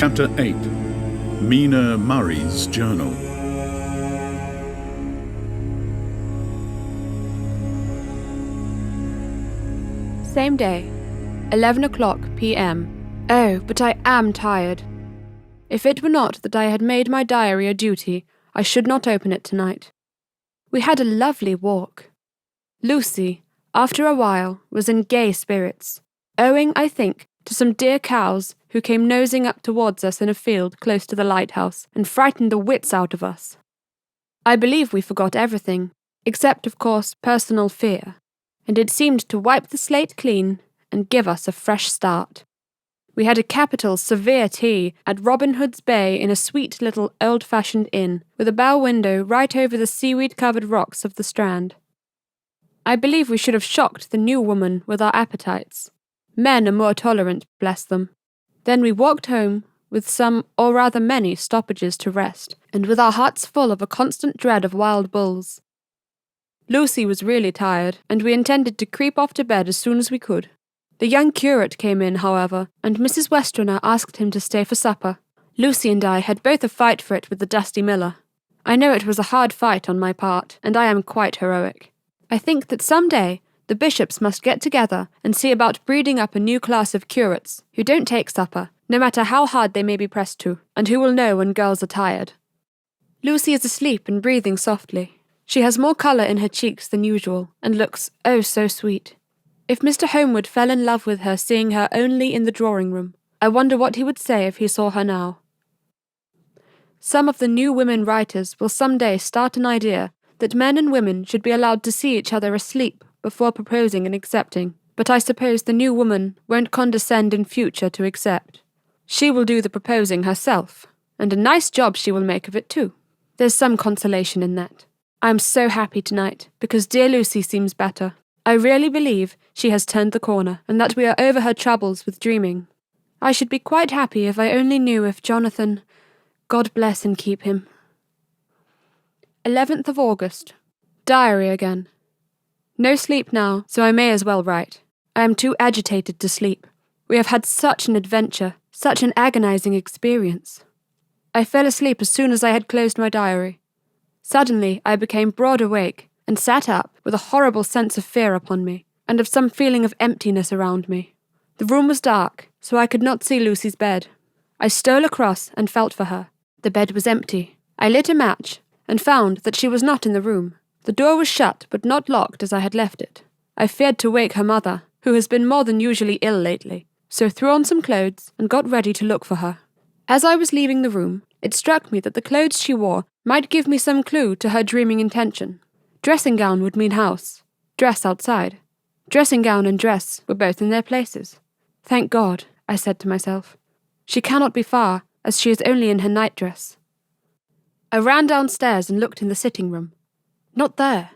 Chapter 8. Mina Murray's Journal. Same day, 11 o'clock p.m. Oh, but I am tired. If it were not that I had made my diary a duty, I should not open it tonight. We had a lovely walk. Lucy, after a while, was in gay spirits, owing, I think, to some dear cows who came nosing up towards us in a field close to the lighthouse and frightened the wits out of us. I believe we forgot everything, except, of course, personal fear, and it seemed to wipe the slate clean and give us a fresh start. We had a capital severe tea at Robin Hood's Bay in a sweet little old-fashioned inn, with a bow window right over the seaweed-covered rocks of the Strand. I believe we should have shocked the new woman with our appetites. Men are more tolerant, bless them. Then we walked home, with some, or rather many, stoppages to rest, and with our hearts full of a constant dread of wild bulls. Lucy was really tired, and we intended to creep off to bed as soon as we could. The young curate came in, however, and Mrs. Westenra asked him to stay for supper. Lucy and I had both a fight for it with the dusty miller. I know it was a hard fight on my part, and I am quite heroic. I think that some day the bishops must get together and see about breeding up a new class of curates who don't take supper, no matter how hard they may be pressed to, and who will know when girls are tired. Lucy is asleep and breathing softly. She has more colour in her cheeks than usual, and looks, oh, so sweet. If Mr. Homewood fell in love with her seeing her only in the drawing-room, I wonder what he would say if he saw her now. Some of the new women writers will some day start an idea that men and women should be allowed to see each other asleep before proposing and accepting, but I suppose the new woman won't condescend in future to accept. She will do the proposing herself, and a nice job she will make of it too. There's some consolation in that. I am so happy tonight, because dear Lucy seems better. I really believe she has turned the corner, and that we are over her troubles with dreaming. I should be quite happy if I only knew if Jonathan, God bless and keep him. 11th of August. Diary again. No sleep now, so I may as well write. I am too agitated to sleep. We have had such an adventure, such an agonizing experience. I fell asleep as soon as I had closed my diary. Suddenly I became broad awake, and sat up with a horrible sense of fear upon me, and of some feeling of emptiness around me. The room was dark, so I could not see Lucy's bed. I stole across and felt for her. The bed was empty. I lit a match, and found that she was not in the room. The door was shut, but not locked as I had left it. I feared to wake her mother, who has been more than usually ill lately, so threw on some clothes and got ready to look for her. As I was leaving the room, it struck me that the clothes she wore might give me some clue to her dreaming intention. Dressing gown would mean house, dress outside. Dressing gown and dress were both in their places. Thank God, I said to myself. She cannot be far, as she is only in her nightdress. I ran downstairs and looked in the sitting room. Not there.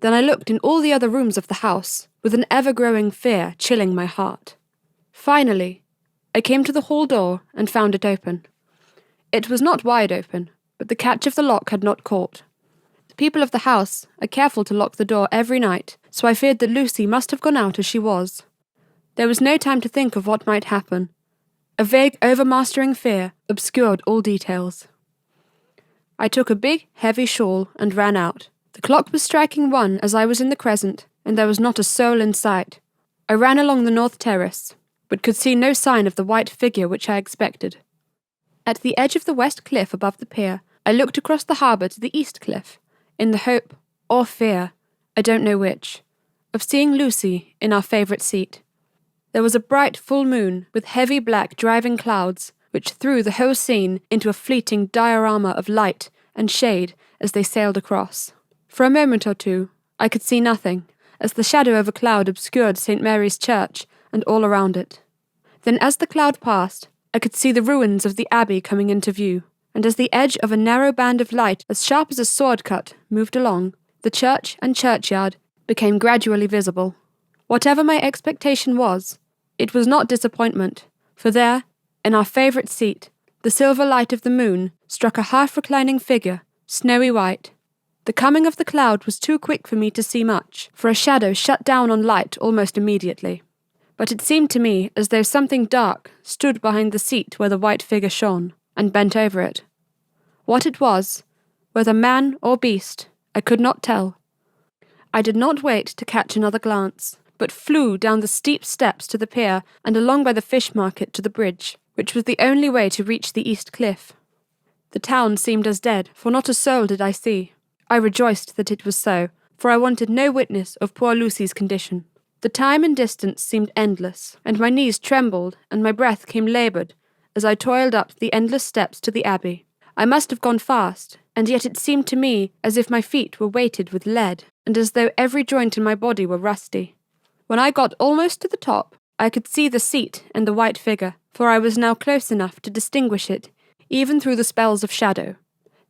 Then I looked in all the other rooms of the house, with an ever-growing fear chilling my heart. Finally, I came to the hall door and found it open. It was not wide open, but the catch of the lock had not caught. The people of the house are careful to lock the door every night, so I feared that Lucy must have gone out as she was. There was no time to think of what might happen. A vague, overmastering fear obscured all details. I took a big, heavy shawl and ran out. The clock was striking 1 as I was in the crescent, and there was not a soul in sight. I ran along the north terrace, but could see no sign of the white figure which I expected. At the edge of the west cliff above the pier, I looked across the harbour to the east cliff, in the hope, or fear, I don't know which, of seeing Lucy in our favourite seat. There was a bright full moon, with heavy black driving clouds, which threw the whole scene into a fleeting diorama of light and shade as they sailed across. For a moment or two, I could see nothing, as the shadow of a cloud obscured St. Mary's Church and all around it. Then as the cloud passed, I could see the ruins of the abbey coming into view, and as the edge of a narrow band of light as sharp as a sword cut moved along, the church and churchyard became gradually visible. Whatever my expectation was, it was not disappointment, for there, in our favourite seat, the silver light of the moon struck a half-reclining figure, snowy white. The coming of the cloud was too quick for me to see much, for a shadow shut down on light almost immediately. but it seemed to me as though something dark stood behind the seat where the white figure shone, and bent over it. What it was, whether man or beast, I could not tell. I did not wait to catch another glance, but flew down the steep steps to the pier and along by the fish market to the bridge, which was the only way to reach the east cliff. The town seemed as dead, for not a soul did I see. I rejoiced that it was so, for I wanted no witness of poor Lucy's condition. The time and distance seemed endless, and my knees trembled and my breath came laboured as I toiled up the endless steps to the abbey. I must have gone fast, and yet it seemed to me as if my feet were weighted with lead, and as though every joint in my body were rusty. When I got almost to the top, I could see the seat and the white figure, for I was now close enough to distinguish it, even through the spells of shadow.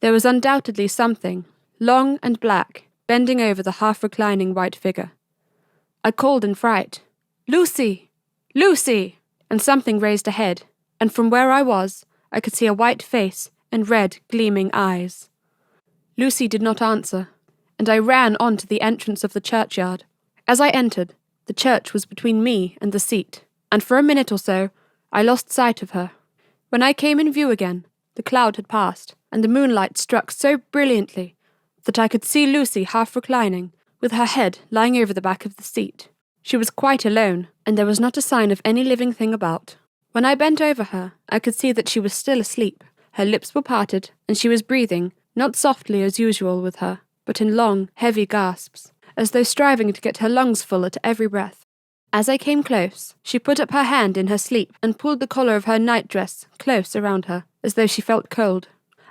There was undoubtedly something, long and black, bending over the half-reclining white figure. I called in fright, "Lucy! Lucy!" and something raised a head, and from where I was, I could see a white face and red, gleaming eyes. Lucy did not answer, and I ran on to the entrance of the churchyard. As I entered, the church was between me and the seat, and for a minute or so, I lost sight of her. When I came in view again, the cloud had passed, and the moonlight struck so brilliantly that I could see Lucy half reclining, with her head lying over the back of the seat. She was quite alone, and there was not a sign of any living thing about. When I bent over her, I could see that she was still asleep. Her lips were parted, and she was breathing, not softly as usual with her, but in long, heavy gasps, as though striving to get her lungs full at every breath. As I came close, she put up her hand in her sleep and pulled the collar of her nightdress close around her, as though she felt cold.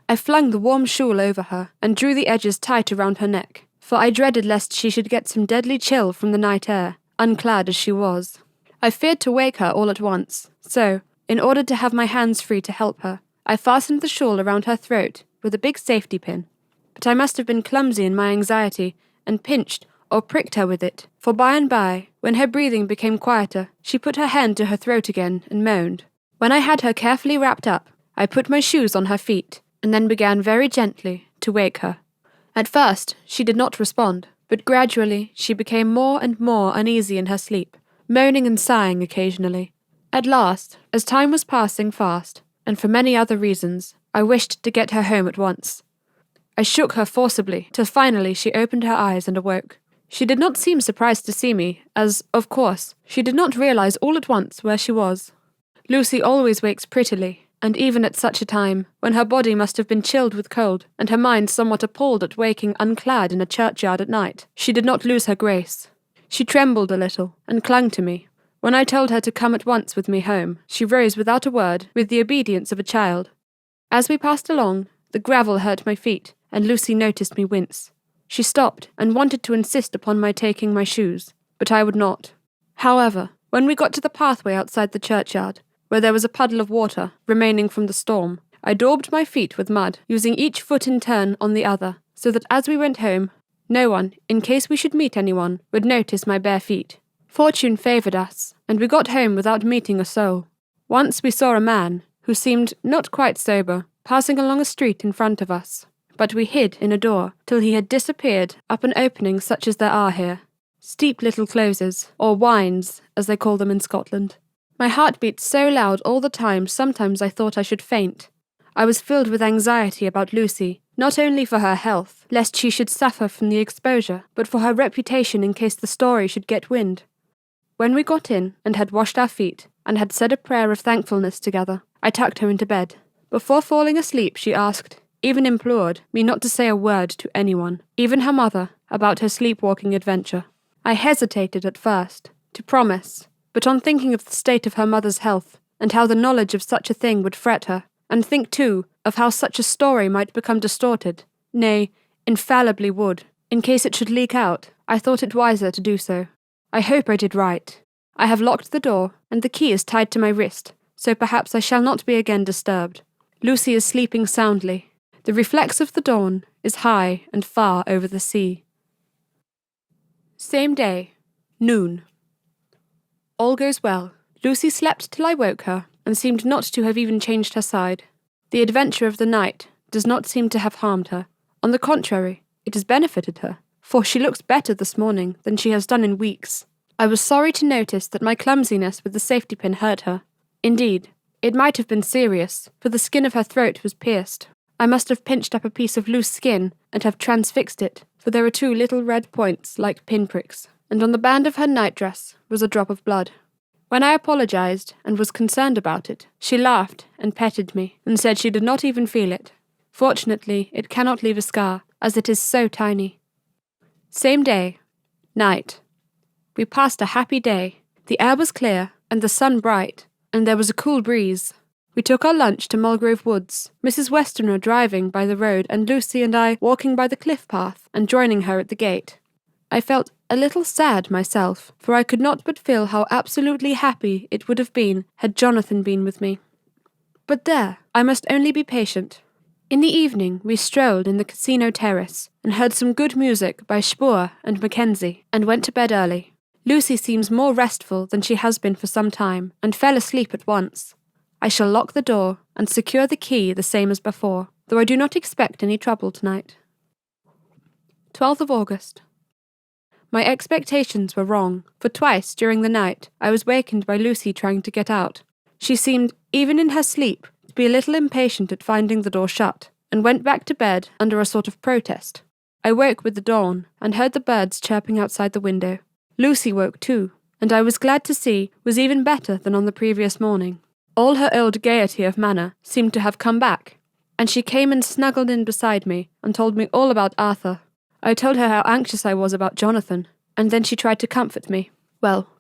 I flung the warm shawl over her and drew the edges tight around her neck, for I dreaded lest she should get some deadly chill from the night air, unclad as she was. I feared to wake her all at once, so, in order to have my hands free to help her, I fastened the shawl around her throat with a big safety pin. But I must have been clumsy in my anxiety, and pinched or pricked her with it, for by and by, when her breathing became quieter, she put her hand to her throat again and moaned. When I had her carefully wrapped up, I put my shoes on her feet, and then began very gently to wake her. At first, she did not respond, but gradually she became more and more uneasy in her sleep, moaning and sighing occasionally. At last, as time was passing fast, and for many other reasons, I wished to get her home at once. I shook her forcibly, till finally she opened her eyes and awoke. She did not seem surprised to see me, as, of course, she did not realize all at once where she was. Lucy always wakes prettily, and even at such a time, when her body must have been chilled with cold, and her mind somewhat appalled at waking unclad in a churchyard at night, she did not lose her grace. She trembled a little, and clung to me. When I told her to come at once with me home, she rose without a word, with the obedience of a child. As we passed along, the gravel hurt my feet, and Lucy noticed me wince. She stopped, and wanted to insist upon my taking my shoes, but I would not. However, when we got to the pathway outside the churchyard, where there was a puddle of water remaining from the storm, I daubed my feet with mud, using each foot in turn on the other, so that as we went home, no one, in case we should meet anyone, would notice my bare feet. Fortune favoured us, and we got home without meeting a soul. Once we saw a man, who seemed not quite sober, passing along a street in front of us, but we hid in a door till he had disappeared up an opening such as there are here. Steep little closes, or wynds, as they call them in Scotland. My heart beat so loud all the time sometimes I thought I should faint. I was filled with anxiety about Lucy, not only for her health, lest she should suffer from the exposure, but for her reputation in case the story should get wind. When we got in, and had washed our feet, and had said a prayer of thankfulness together, I tucked her into bed. Before falling asleep she asked, even implored, me not to say a word to anyone, even her mother, about her sleepwalking adventure. I hesitated at first, to promise, but on thinking of the state of her mother's health, and how the knowledge of such a thing would fret her, and think too of how such a story might become distorted, nay, infallibly would, in case it should leak out, I thought it wiser to do so. I hope I did right. I have locked the door, and the key is tied to my wrist, so perhaps I shall not be again disturbed. Lucy is sleeping soundly. The reflex of the dawn is high and far over the sea. Same day, noon. All goes well. Lucy slept till I woke her, and seemed not to have even changed her side. The adventure of the night does not seem to have harmed her. On the contrary, it has benefited her, for she looks better this morning than she has done in weeks. I was sorry to notice that my clumsiness with the safety pin hurt her. Indeed, it might have been serious, for the skin of her throat was pierced. I must have pinched up a piece of loose skin and have transfixed it, for there were 2 little red points like pinpricks, and on the band of her nightdress was a drop of blood. When I apologized and was concerned about it, she laughed and petted me and said she did not even feel it. Fortunately, it cannot leave a scar, as it is so tiny. Same day. Night. We passed a happy day. The air was clear and the sun bright, and there was a cool breeze. We took our lunch to Mulgrove Woods, Mrs. Westenra driving by the road and Lucy and I walking by the cliff path and joining her at the gate. I felt a little sad myself, for I could not but feel how absolutely happy it would have been had Jonathan been with me. But there, I must only be patient. In the evening we strolled in the casino terrace and heard some good music by Spoor and Mackenzie, and went to bed early. Lucy seems more restful than she has been for some time, and fell asleep at once. I shall lock the door and secure the key the same as before, though I do not expect any trouble tonight. 12th of August. My expectations were wrong, for twice during the night I was wakened by Lucy trying to get out. She seemed, even in her sleep, to be a little impatient at finding the door shut, and went back to bed under a sort of protest. I woke with the dawn, and heard the birds chirping outside the window. Lucy woke too, and I was glad to see was even better than on the previous morning. All her old gaiety of manner seemed to have come back, and she came and snuggled in beside me and told me all about Arthur. I told her how anxious I was about Jonathan, and then she tried to comfort me. Well,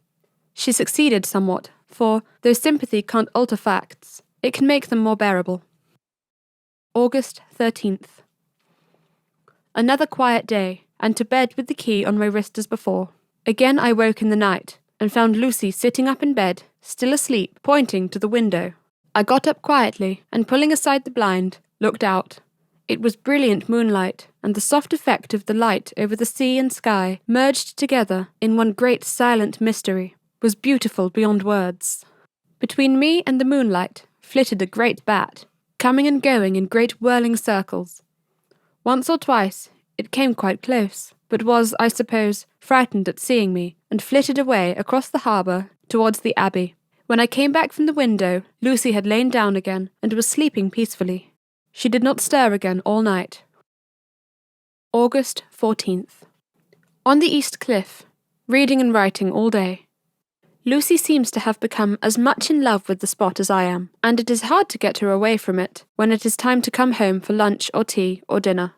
she succeeded somewhat, for, though sympathy can't alter facts, it can make them more bearable. August 13th. Another quiet day, and to bed with the key on my wrist as before. Again I woke in the night, and found Lucy sitting up in bed, still asleep, pointing to the window. I got up quietly, and pulling aside the blind, looked out. It was brilliant moonlight, and the soft effect of the light over the sea and sky, merged together in one great silent mystery, was beautiful beyond words. Between me and the moonlight flitted a great bat, coming and going in great whirling circles. Once or twice it came quite close, but was, I suppose, frightened at seeing me, and flitted away across the harbour towards the Abbey. When I came back from the window, Lucy had lain down again, and was sleeping peacefully. She did not stir again all night. August 14th. On the East Cliff, reading and writing all day. Lucy seems to have become as much in love with the spot as I am, and it is hard to get her away from it when it is time to come home for lunch or tea or dinner.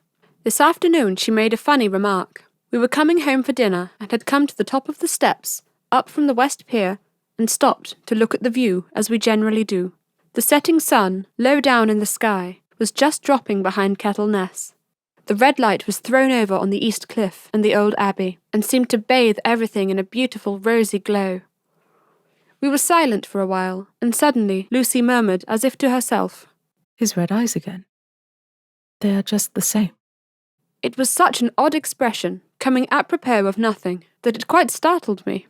This afternoon she made a funny remark. We were coming home for dinner and had come to the top of the steps, up from the West Pier, and stopped to look at the view as we generally do. The setting sun, low down in the sky, was just dropping behind Kettle Ness. The red light was thrown over on the East Cliff and the old Abbey, and seemed to bathe everything in a beautiful rosy glow. We were silent for a while, and suddenly Lucy murmured as if to herself, "His red eyes again. They are just the same." It was such an odd expression, coming apropos of nothing, that it quite startled me.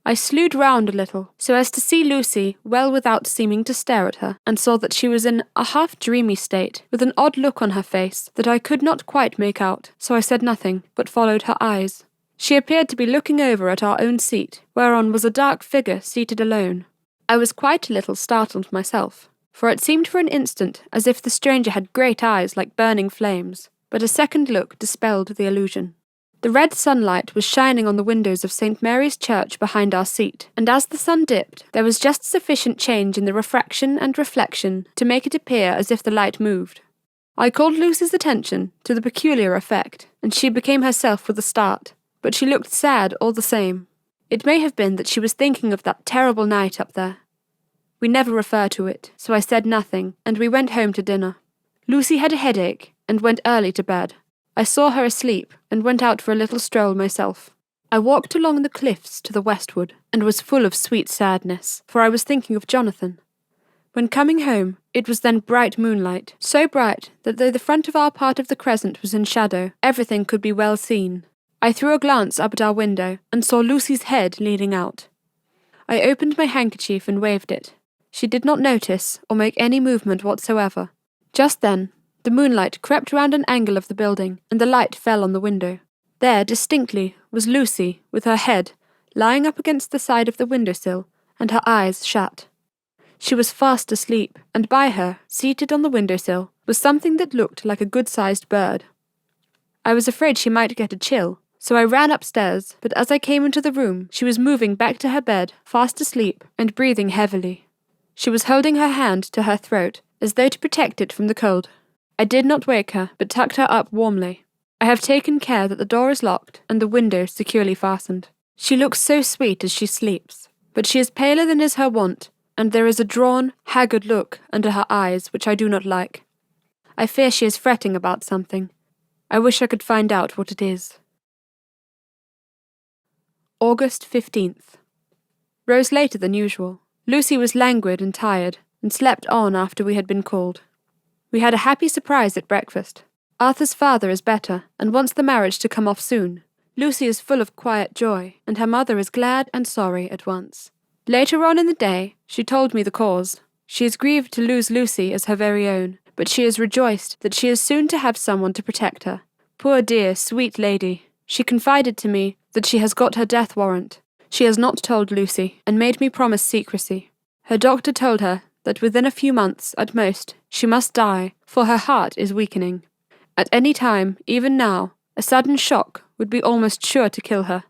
I slewed round a little, so as to see Lucy well without seeming to stare at her, and saw that she was in a half-dreamy state, with an odd look on her face that I could not quite make out, so I said nothing, but followed her eyes. She appeared to be looking over at our own seat, whereon was a dark figure seated alone. I was quite a little startled myself, for it seemed for an instant as if the stranger had great eyes like burning flames, but a second look dispelled the illusion. The red sunlight was shining on the windows of St. Mary's Church behind our seat, and as the sun dipped, there was just sufficient change in the refraction and reflection to make it appear as if the light moved. I called Lucy's attention to the peculiar effect, and she became herself with a start, but she looked sad all the same. It may have been that she was thinking of that terrible night up there. We never refer to it, so I said nothing, and we went home to dinner. Lucy had a headache, and went early to bed. I saw her asleep, and went out for a little stroll myself. I walked along the cliffs to the westward, and was full of sweet sadness, for I was thinking of Jonathan. When coming home, it was then bright moonlight, so bright that though the front of our part of the crescent was in shadow, everything could be well seen. I threw a glance up at our window, and saw Lucy's head leaning out. I opened my handkerchief and waved it. She did not notice, or make any movement whatsoever. Just then, the moonlight crept round an angle of the building, and the light fell on the window. There, distinctly, was Lucy, with her head, lying up against the side of the windowsill, and her eyes shut. She was fast asleep, and by her, seated on the windowsill, was something that looked like a good-sized bird. I was afraid she might get a chill, so I ran upstairs, but as I came into the room, she was moving back to her bed, fast asleep, and breathing heavily. She was holding her hand to her throat, as though to protect it from the cold. I did not wake her, but tucked her up warmly. I have taken care that the door is locked and the window securely fastened. She looks so sweet as she sleeps, but she is paler than is her wont, and there is a drawn, haggard look under her eyes which I do not like. I fear she is fretting about something. I wish I could find out what it is. August 15th. Rose later than usual. Lucy was languid and tired, and slept on after we had been called. We had a happy surprise at breakfast. Arthur's father is better, and wants the marriage to come off soon. Lucy is full of quiet joy, and her mother is glad and sorry at once. Later on in the day, she told me the cause. She is grieved to lose Lucy as her very own, but she is rejoiced that she is soon to have someone to protect her. Poor dear, sweet lady. She confided to me that she has got her death warrant. She has not told Lucy, and made me promise secrecy. Her doctor told her that within a few months, at most, she must die, for her heart is weakening. At any time, even now, a sudden shock would be almost sure to kill her.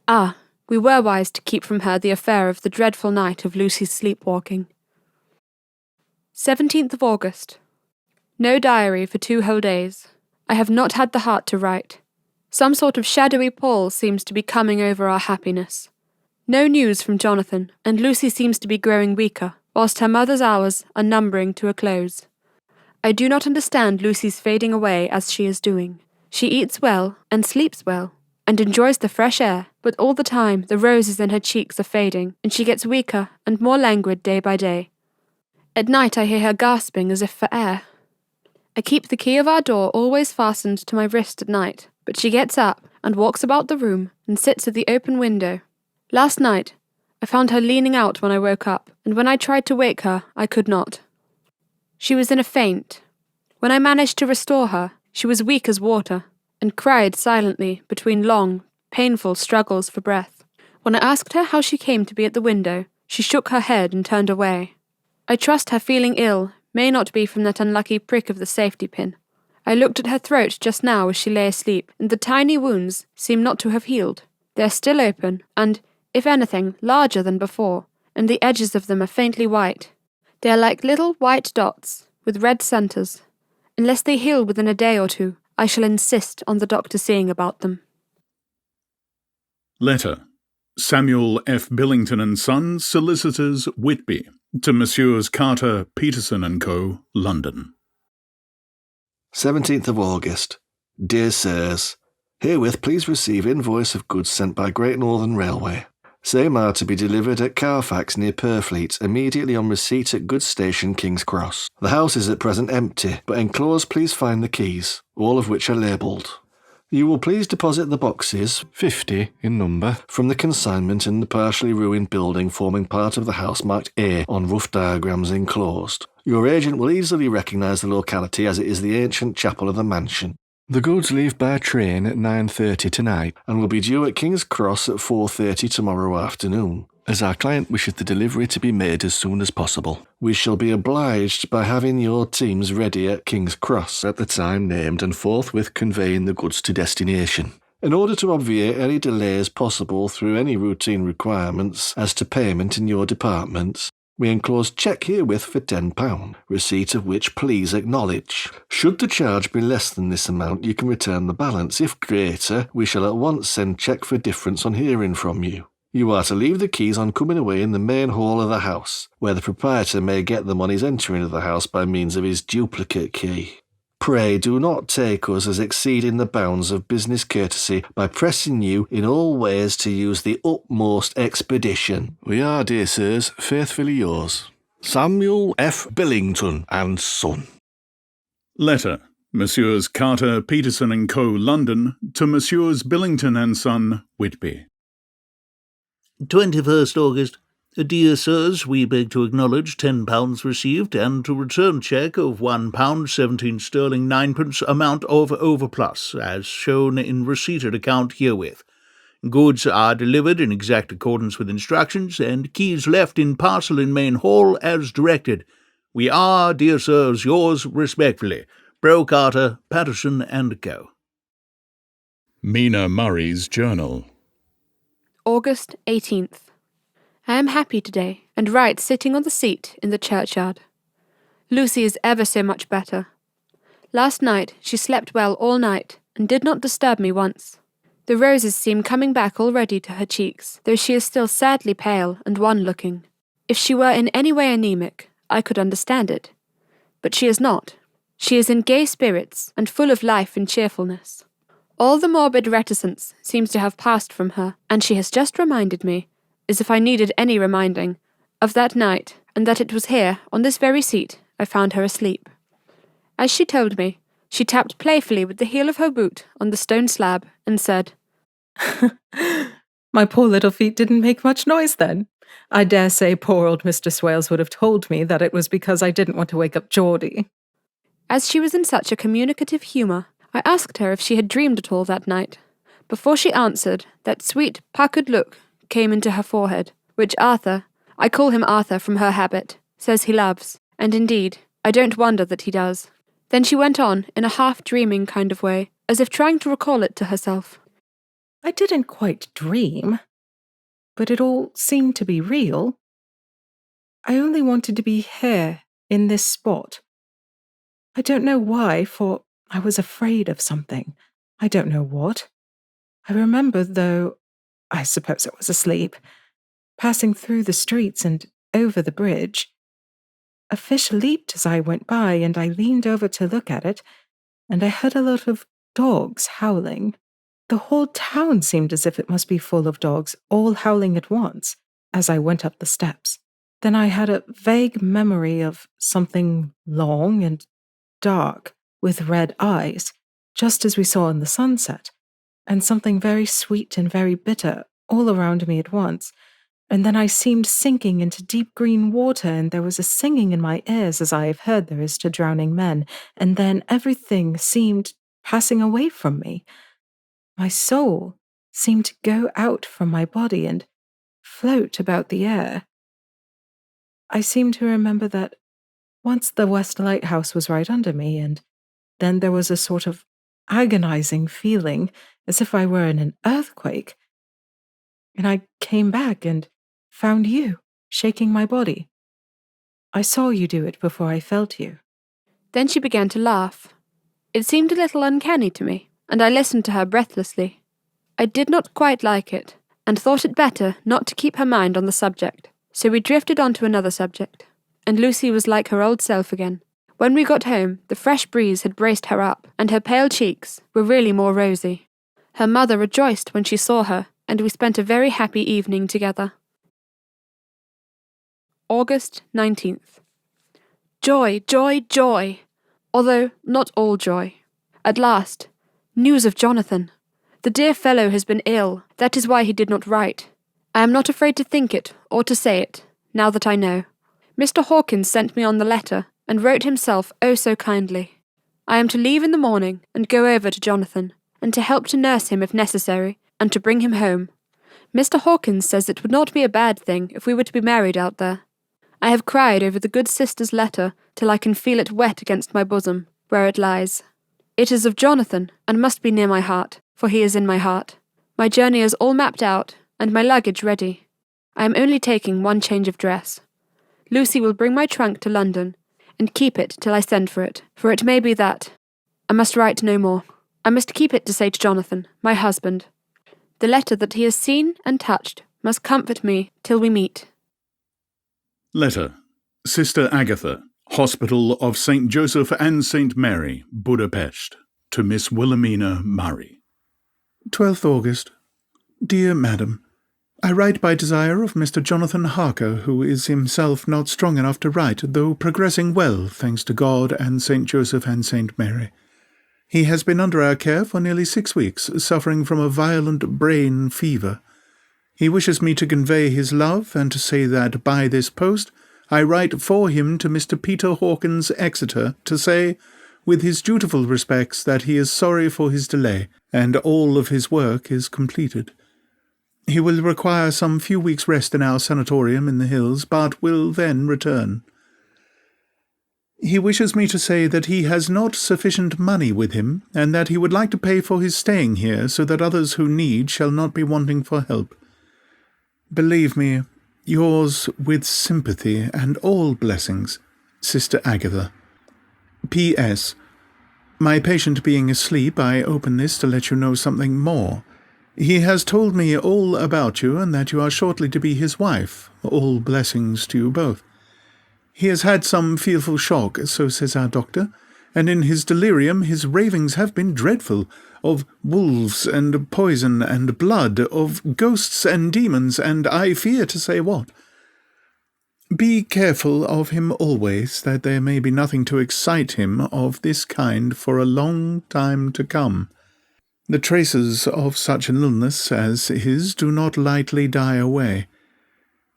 Ah, we were wise to keep from her the affair of the dreadful night of Lucy's sleepwalking. 17th of August. No diary for 2 whole days. I have not had the heart to write. Some sort of shadowy pall seems to be coming over our happiness. No news from Jonathan, and Lucy seems to be growing weaker, whilst her mother's hours are numbering to a close. I do not understand Lucy's fading away as she is doing. She eats well, and sleeps well, and enjoys the fresh air, but all the time the roses in her cheeks are fading, and she gets weaker and more languid day by day. At night I hear her gasping as if for air. I keep the key of our door always fastened to my wrist at night, but she gets up and walks about the room and sits at the open window. Last night, I found her leaning out when I woke up, and when I tried to wake her, I could not. She was in a faint. When I managed to restore her, she was weak as water, and cried silently between long, painful struggles for breath. When I asked her how she came to be at the window, she shook her head and turned away. I trust her feeling ill may not be from that unlucky prick of the safety pin. I looked at her throat just now as she lay asleep, and the tiny wounds seem not to have healed. They are still open, and, if anything, larger than before, and the edges of them are faintly white. They are like little white dots, with red centres. Unless they heal within a day or two, I shall insist on the doctor seeing about them. Letter. Samuel F. Billington and Son, Solicitors, Whitby, to Messrs. Carter, Peterson and Co., London. 17th of August. Dear Sirs, herewith please receive invoice of goods sent by Great Northern Railway. Same are to be delivered at Carfax near Purfleet, immediately on receipt at Goods Station, King's Cross. The house is at present empty, but enclosed please find the keys, all of which are labelled. You will please deposit the boxes, 50 in number, from the consignment in the partially ruined building forming part of the house marked A on rough diagrams enclosed. Your agent will easily recognise the locality as it is the ancient chapel of the mansion. The goods leave by train at 9:30 tonight and will be due at King's Cross at 4:30 tomorrow afternoon, as our client wishes the delivery to be made as soon as possible. We shall be obliged by having your teams ready at King's Cross at the time named and forthwith conveying the goods to destination. In order to obviate any delays possible through any routine requirements as to payment in your departments, we enclose cheque herewith for £10, receipt of which please acknowledge. Should the charge be less than this amount, you can return the balance. If greater, we shall at once send cheque for difference on hearing from you. You are to leave the keys on coming away in the main hall of the house, where the proprietor may get them on his entry into the house by means of his duplicate key. Pray do not take us as exceeding the bounds of business courtesy by pressing you in all ways to use the utmost expedition. We are, dear sirs, faithfully yours, Samuel F. Billington and Son. Letter. Messrs. Carter, Peterson and Co., London, to Messrs. Billington and Son, Whitby. 21st August. Dear Sirs, we beg to acknowledge £10 received and to return cheque of £1 17 sterling 9 amount of overplus, as shown in receipted account herewith. Goods are delivered in exact accordance with instructions, and keys left in parcel in main hall as directed. We are, dear sirs, yours respectfully, Bro Carter, Patterson and Co. Mina Murray's Journal. August 18th. I am happy today, and write sitting on the seat in the churchyard. Lucy is ever so much better. Last night she slept well all night, and did not disturb me once. The roses seem coming back already to her cheeks, though she is still sadly pale and wan-looking. If she were in any way anemic, I could understand it. But she is not. She is in gay spirits, and full of life and cheerfulness. All the morbid reticence seems to have passed from her, and she has just reminded me, as if I needed any reminding, of that night, and that it was here, on this very seat, I found her asleep. As she told me, she tapped playfully with the heel of her boot on the stone slab, and said, My poor little feet didn't make much noise then. I dare say poor old Mr. Swales would have told me that it was because I didn't want to wake up Geordie. As she was in such a communicative humour, I asked her if she had dreamed at all that night. Before she answered, that sweet, puckered look came into her forehead, which Arthur, I call him Arthur from her habit, says he loves, and indeed, I don't wonder that he does. Then she went on, in a half-dreaming kind of way, as if trying to recall it to herself. I didn't quite dream, but it all seemed to be real. I only wanted to be here, in this spot. I don't know why, for I was afraid of something. I don't know what. I remember, though, I suppose I was asleep, passing through the streets and over the bridge. A fish leaped as I went by, and I leaned over to look at it, and I heard a lot of dogs howling. The whole town seemed as if it must be full of dogs, all howling at once, as I went up the steps. Then I had a vague memory of something long and dark, with red eyes, just as we saw in the sunset, and something very sweet and very bitter all around me at once. And then I seemed sinking into deep green water, and there was a singing in my ears as I have heard there is to drowning men, and then everything seemed passing away from me. My soul seemed to go out from my body and float about the air. I seem to remember that once the West Lighthouse was right under me, and then there was a sort of agonizing feeling as if I were in an earthquake. And I came back and found you shaking my body. I saw you do it before I felt you. Then she began to laugh. It seemed a little uncanny to me, and I listened to her breathlessly. I did not quite like it, and thought it better not to keep her mind on the subject, so we drifted on to another subject, and Lucy was like her old self again. When we got home, the fresh breeze had braced her up, and her pale cheeks were really more rosy. Her mother rejoiced when she saw her, and we spent a very happy evening together. August 19th. Joy, joy, joy! Although not all joy. At last, news of Jonathan. The dear fellow has been ill, that is why he did not write. I am not afraid to think it, or to say it, now that I know. Mr. Hawkins sent me on the letter, and wrote himself oh so kindly. I am to leave in the morning, and go over to Jonathan, and to help to nurse him if necessary, and to bring him home. Mr. Hawkins says it would not be a bad thing if we were to be married out there. I have cried over the good sister's letter till I can feel it wet against my bosom, where it lies. It is of Jonathan, and must be near my heart, for he is in my heart. My journey is all mapped out, and my luggage ready. I am only taking one change of dress. Lucy will bring my trunk to London, and keep it till I send for it may be that I must write no more. I must keep it to say to Jonathan, my husband. The letter that he has seen and touched must comfort me till we meet. Letter. Sister Agatha, Hospital of St. Joseph and St. Mary, Budapest, to Miss Wilhelmina Murray. 12th August. Dear Madam, I write by desire of Mr. Jonathan Harker, who is himself not strong enough to write, though progressing well, thanks to God and St. Joseph and St. Mary. He has been under our care for nearly 6 weeks, suffering from a violent brain fever. He wishes me to convey his love, and to say that by this post I write for him to Mr. Peter Hawkins, Exeter, to say, with his dutiful respects, that he is sorry for his delay, and all of his work is completed. He will require some few weeks' rest in our sanatorium in the hills, but will then return. He wishes me to say that he has not sufficient money with him, and that he would like to pay for his staying here so that others who need shall not be wanting for help. Believe me, yours with sympathy and all blessings, Sister Agatha. P.S. My patient being asleep, I open this to let you know something more. He has told me all about you, and that you are shortly to be his wife. All blessings to you both. He has had some fearful shock, so says our doctor, and in his delirium his ravings have been dreadful, of wolves and poison and blood, of ghosts and demons, and I fear to say what. Be careful of him always, that there may be nothing to excite him of this kind for a long time to come. The traces of such an illness as his do not lightly die away.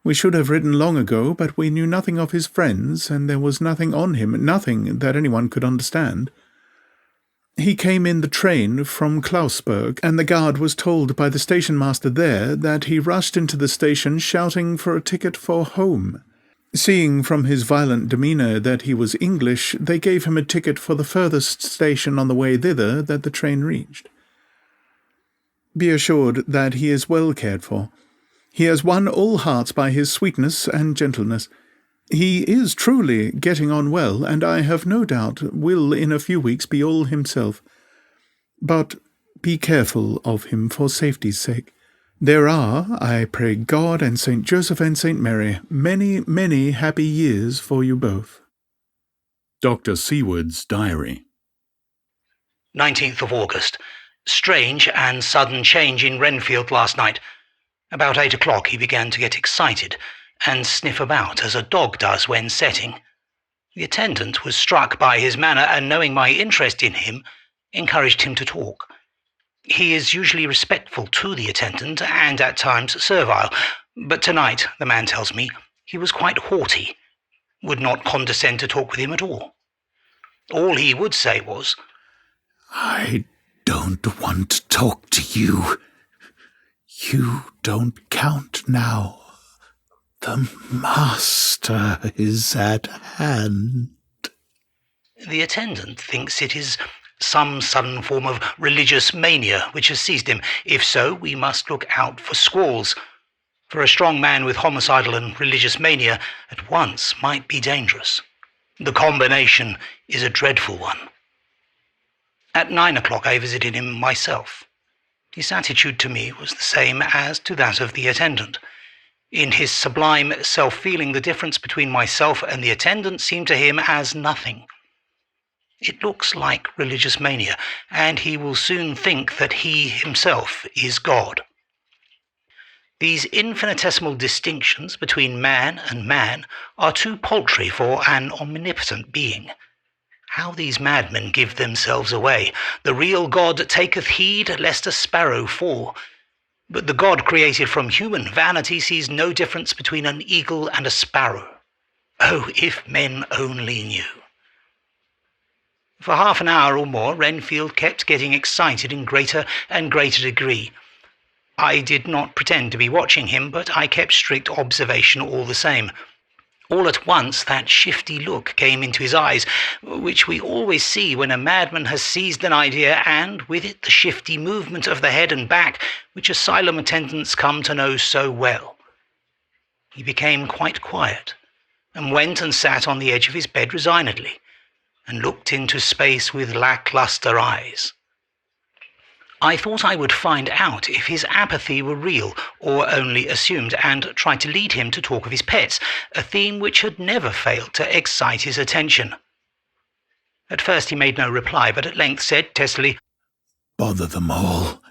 We should have written long ago, but we knew nothing of his friends, and there was nothing on him, nothing that anyone could understand. He came in the train from Klausberg, and the guard was told by the station-master there that he rushed into the station shouting for a ticket for home. Seeing from his violent demeanour that he was English, they gave him a ticket for the furthest station on the way thither that the train reached. Be assured that he is well cared for. He has won all hearts by his sweetness and gentleness. He is truly getting on well, and I have no doubt will in a few weeks be all himself. But be careful of him for safety's sake. There are, I pray God and St. Joseph and St. Mary, many, many happy years for you both. Dr. Seward's Diary. 19th of August. Strange and sudden change in Renfield last night. About 8 o'clock he began to get excited and sniff about as a dog does when setting. The attendant was struck by his manner and, knowing my interest in him, encouraged him to talk. He is usually respectful to the attendant and at times servile, but tonight, the man tells me, he was quite haughty, would not condescend to talk with him at all. All he would say was, I don't want to talk to you. You don't count now. The master is at hand. The attendant thinks it is some sudden form of religious mania which has seized him. If so, we must look out for squalls. For a strong man with homicidal and religious mania at once might be dangerous. The combination is a dreadful one. At 9 o'clock I visited him myself. His attitude to me was the same as to that of the attendant. In his sublime self-feeling, the difference between myself and the attendant seemed to him as nothing. It looks like religious mania, and he will soon think that he himself is God. These infinitesimal distinctions between man and man are too paltry for an omnipotent being. How these madmen give themselves away! The real God taketh heed lest a sparrow fall. But the God created from human vanity sees no difference between an eagle and a sparrow. Oh, if men only knew! For half an hour or more, Renfield kept getting excited in greater and greater degree. I did not pretend to be watching him, but I kept strict observation all the same. All at once that shifty look came into his eyes, which we always see when a madman has seized an idea, and with it the shifty movement of the head and back, which asylum attendants come to know so well. He became quite quiet, and went and sat on the edge of his bed resignedly, and looked into space with lacklustre eyes. I thought I would find out if his apathy were real or only assumed, and try to lead him to talk of his pets, a theme which had never failed to excite his attention. At first he made no reply, but at length said testily, Bother them all.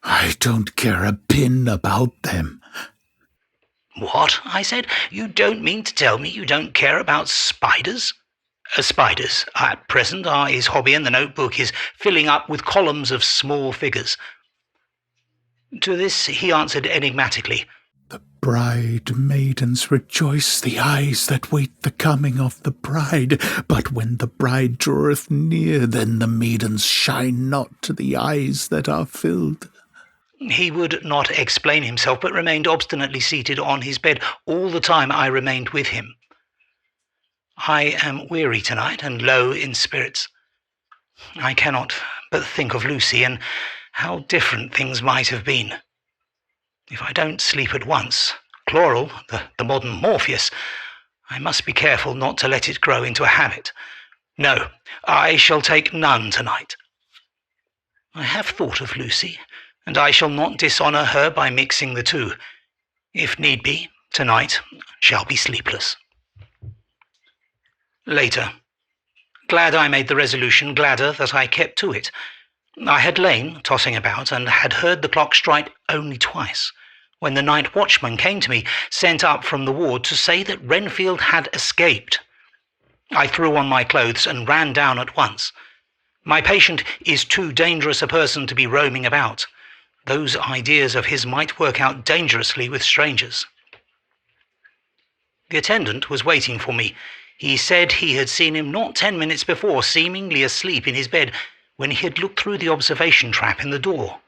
I don't care a pin about them. What? I said. You don't mean to tell me you don't care about spiders? Spiders, at present, are his hobby, and the notebook is filling up with columns of small figures. To this he answered enigmatically, The bride maidens rejoice the eyes that wait the coming of the bride, but when the bride draweth near, then the maidens shine not to the eyes that are filled. He would not explain himself, but remained obstinately seated on his bed all the time I remained with him. I am weary tonight and low in spirits. I cannot but think of Lucy and how different things might have been. If I don't sleep at once, chloral, the modern Morpheus, I must be careful not to let it grow into a habit. No, I shall take none tonight. I have thought of Lucy, and I shall not dishonour her by mixing the two. If need be, tonight shall be sleepless. Later. Glad I made the resolution, gladder that I kept to it. I had lain, tossing about, and had heard the clock strike only twice, when the night watchman came to me, sent up from the ward to say that Renfield had escaped. I threw on my clothes and ran down at once. My patient is too dangerous a person to be roaming about. Those ideas of his might work out dangerously with strangers. The attendant was waiting for me. He said he had seen him not 10 minutes before, seemingly asleep in his bed, when he had looked through the observation trap in the door.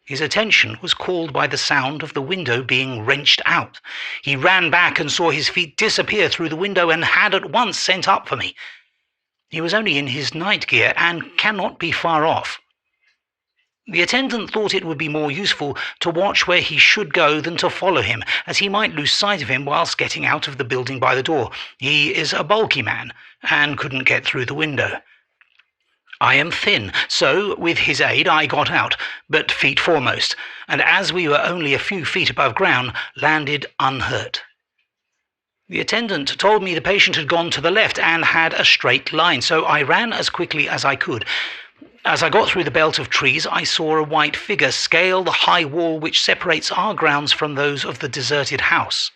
His attention was called by the sound of the window being wrenched out. He ran back and saw his feet disappear through the window and had at once sent up for me. He was only in his night gear and cannot be far off. The attendant thought it would be more useful to watch where he should go than to follow him, as he might lose sight of him whilst getting out of the building by the door. He is a bulky man, and couldn't get through the window. I am thin, so with his aid I got out, but feet foremost, and as we were only a few feet above ground, landed unhurt. The attendant told me the patient had gone to the left and had a straight line, so I ran as quickly as I could. As I got through the belt of trees, I saw a white figure scale the high wall which separates our grounds from those of the deserted house.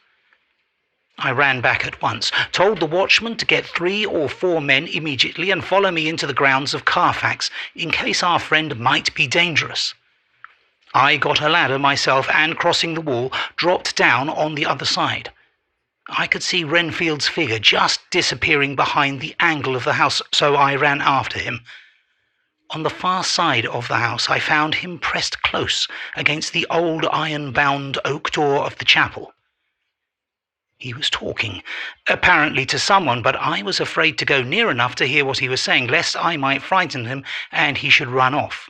I ran back at once, told the watchman to get 3 or 4 men immediately and follow me into the grounds of Carfax, in case our friend might be dangerous. I got a ladder myself and, crossing the wall, dropped down on the other side. I could see Renfield's figure just disappearing behind the angle of the house, so I ran after him. On the far side of the house I found him pressed close against the old iron-bound oak door of the chapel. He was talking, apparently to someone, but I was afraid to go near enough to hear what he was saying, lest I might frighten him and he should run off.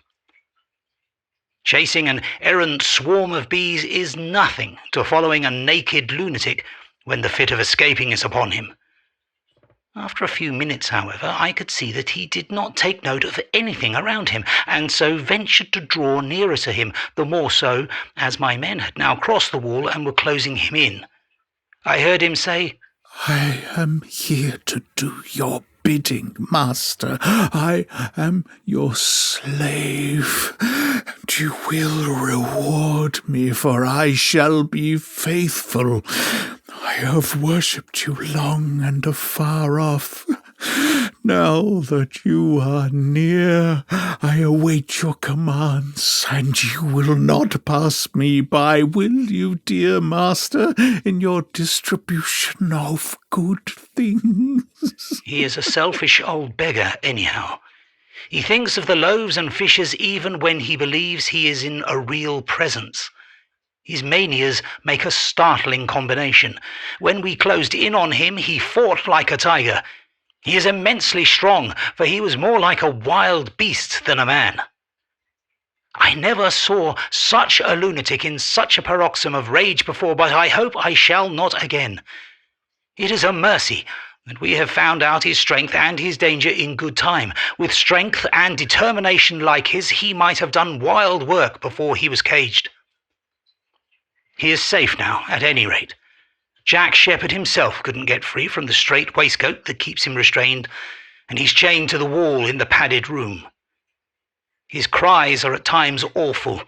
Chasing an errant swarm of bees is nothing to following a naked lunatic when the fit of escaping is upon him. After a few minutes, however, I could see that he did not take note of anything around him, and so ventured to draw nearer to him, the more so as my men had now crossed the wall and were closing him in. I heard him say, "I am here to do your bidding, master. I am your slave, and you will reward me, for I shall be faithful. I have worshipped you long and afar off. Now that you are near, I await your commands, and you will not pass me by, will you, dear master, in your distribution of good things?" He is a selfish old beggar, anyhow. He thinks of the loaves and fishes even when he believes he is in a real presence. His manias make a startling combination. When we closed in on him, he fought like a tiger. He is immensely strong, for he was more like a wild beast than a man. I never saw such a lunatic in such a paroxysm of rage before, but I hope I shall not again. It is a mercy that we have found out his strength and his danger in good time. With strength and determination like his, he might have done wild work before he was caged. He is safe now, at any rate. Jack Shepherd himself couldn't get free from the strait waistcoat that keeps him restrained, and he's chained to the wall in the padded room. His cries are at times awful,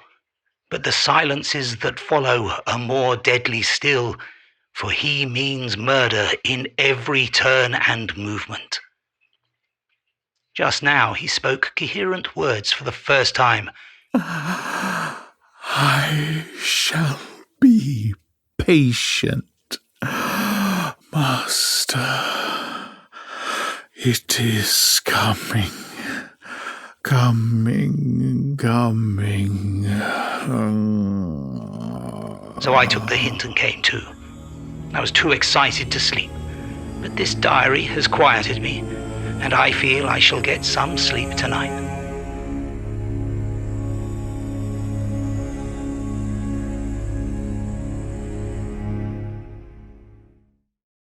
but the silences that follow are more deadly still, for he means murder in every turn and movement. Just now he spoke coherent words for the first time. "I shall be patient, master. It is coming. Coming. So I took the hint and came to. I was too excited to sleep, but this diary has quieted me, and I feel I shall get some sleep tonight.